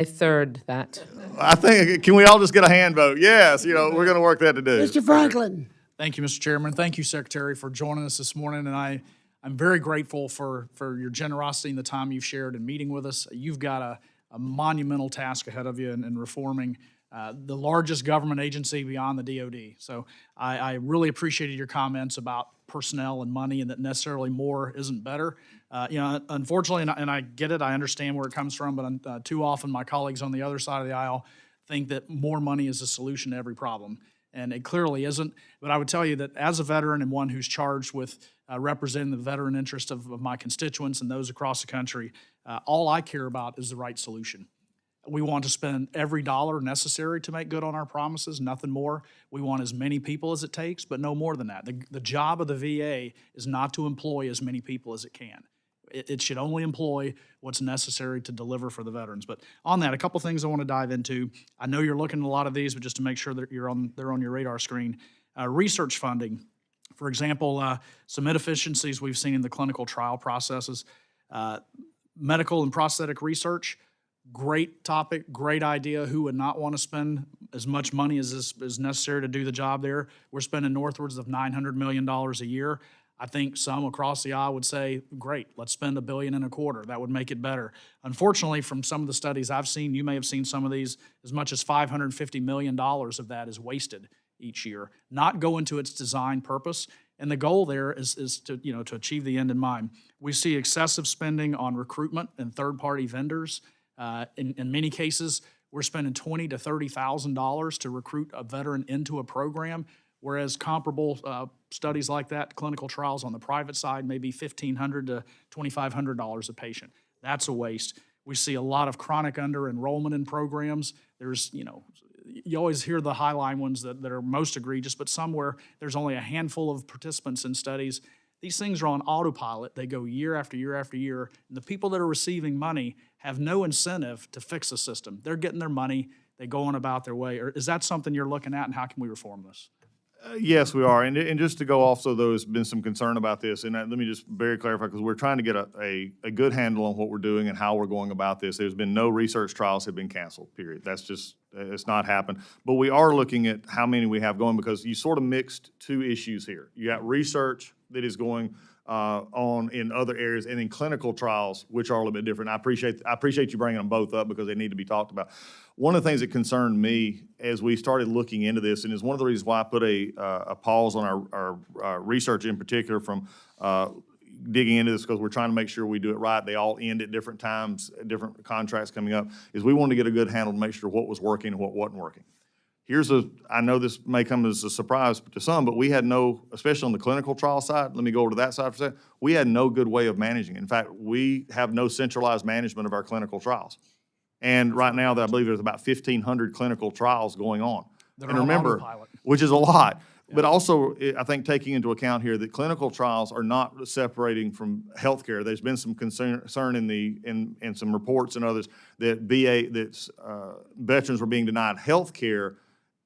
I third that. I think, can we all just get a hand vote? Yes, we're going to work that to do. Mr. Franklin. Thank you, Mr. Chairman. Thank you, Secretary, for joining us this morning. And I'm very grateful for your generosity and the time you've shared in meeting with us. You've got a monumental task ahead of you in reforming the largest government agency beyond the DOD. So I really appreciated your comments about personnel and money and that necessarily more isn't better. Unfortunately, and I get it, I understand where it comes from, but too often my colleagues on the other side of the aisle think that more money is a solution to every problem. And it clearly isn't. But I would tell you that as a veteran and one who's charged with representing the veteran interest of my constituents and those across the country, all I care about is the right solution. We want to spend every dollar necessary to make good on our promises, nothing more. We want as many people as it takes, but no more than that. The job of the VA is not to employ as many people as it can. It should only employ what's necessary to deliver for the veterans. But on that, a couple things I want to dive into. I know you're looking at a lot of these, but just to make sure that they're on your radar screen. Research funding, for example, some inefficiencies we've seen in the clinical trial processes. Medical and prosthetic research, great topic, great idea. Who would not want to spend as much money as is necessary to do the job there? We're spending northwards of $900 million a year. I think some across the aisle would say, great, let's spend $1.25 billion. That would make it better. Unfortunately, from some of the studies I've seen, you may have seen some of these, as much as $550 million of that is wasted each year, not go into its design purpose. And the goal there is to achieve the end in mind. We see excessive spending on recruitment and third-party vendors. In many cases, we're spending $20,000 to $30,000 to recruit a veteran into a program, whereas comparable studies like that, clinical trials on the private side, may be $1,500 to $2,500 a patient. That's a waste. We see a lot of chronic under-enrollment in programs. There's, you always hear the highline ones that are most egregious, but somewhere there's only a handful of participants in studies. These things are on autopilot. They go year after year after year, and the people that are receiving money have no incentive to fix the system. They're getting their money. They go on about their way. Or is that something you're looking at, and how can we reform this? Yes, we are. And just to go off, so there's been some concern about this, and let me just very clarify, because we're trying to get a good handle on what we're doing and how we're going about this. There's been no research trials have been canceled, period. That's just, it's not happened. But we are looking at how many we have going, because you sort of mixed two issues here. You got research that is going on in other areas, and in clinical trials, which are a little bit different. I appreciate you bringing them both up, because they need to be talked about. One of the things that concerned me as we started looking into this, and is one of the reasons why I put a pause on our research in particular from digging into this, because we're trying to make sure we do it right. They all end at different times, different contracts coming up, is we wanted to get a good handle to make sure what was working and what wasn't working. I know this may come as a surprise to some, but we had no, especially on the clinical trial side, let me go over to that side for a second, we had no good way of managing it. In fact, we have no centralized management of our clinical trials. And right now, I believe there's about 1,500 clinical trials going on. And remember, which is a lot. Yeah. But also, I think taking into account here that clinical trials are not separating from healthcare. There's been some concern in some reports and others that veterans were being denied healthcare,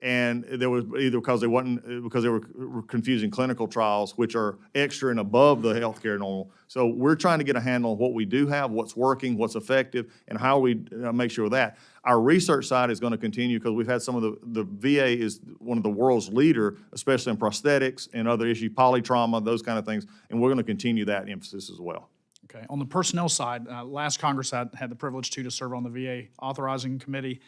and there was either because they were confusing clinical trials, which are extra and above the healthcare normal. So we're trying to get a handle on what we do have, what's working, what's effective, and how we make sure of that. Our research side is going to continue, because we've had some of the VA is one of the world's leader, especially in prosthetics and other issues, polytrauma, those kind of things, and we're going to continue that emphasis as well. Okay. On the personnel side, last Congress had the privilege to serve on the VA authorizing committee.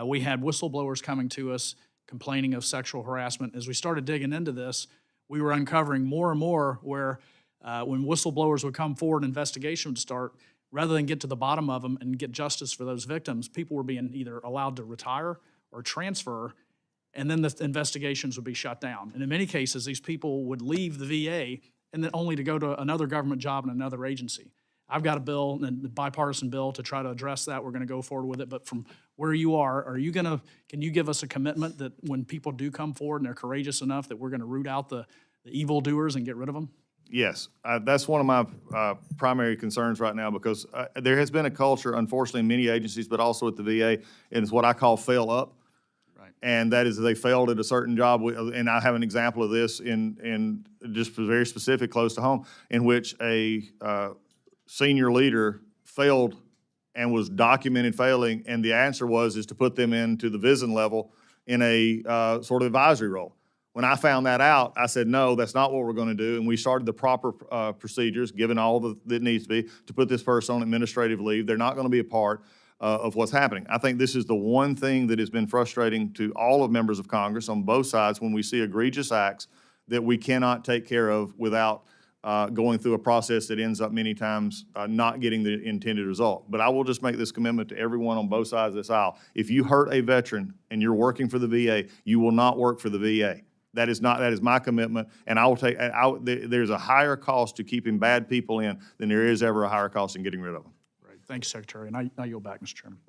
We had whistleblowers coming to us complaining of sexual harassment. As we started digging into this, we were uncovering more and more where when whistleblowers would come forward, an investigation would start, rather than get to the bottom of them and get justice for those victims, people were being either allowed to retire or transfer, and then the investigations would be shut down. And in many cases, these people would leave the VA and then only to go to another government job in another agency. I've got a bill, a bipartisan bill, to try to address that. We're going to go forward with it. But from where you are can you give us a commitment that when people do come forward and they're courageous enough, that we're going to root out the evildoers and get rid of them? Yes, that's one of my primary concerns right now, because there has been a culture, unfortunately, in many agencies, but also at the VA, and it's what I call fail up. Right. And that is, they failed at a certain job, and I have an example of this in just very specific, close to home, in which a senior leader failed and was documented failing, and the answer is to put them into the VISN level in a sort of advisory role. When I found that out, I said, no, that's not what we're going to do, and we started the proper procedures, given all that needs to be, to put this person on administrative leave. They're not going to be a part of what's happening. I think this is the one thing that has been frustrating to all of members of Congress on both sides when we see egregious acts that we cannot take care of without going through a process that ends up many times not getting the intended result. But I will just make this commitment to everyone on both sides of this aisle. If you hurt a veteran and you're working for the VA, you will not work for the VA. That is my commitment, and I will take. There's a higher cost to keeping bad people in than there is ever a higher cost in getting rid of them. Great. Thanks, Secretary. And I yield back, Mr. Chairman.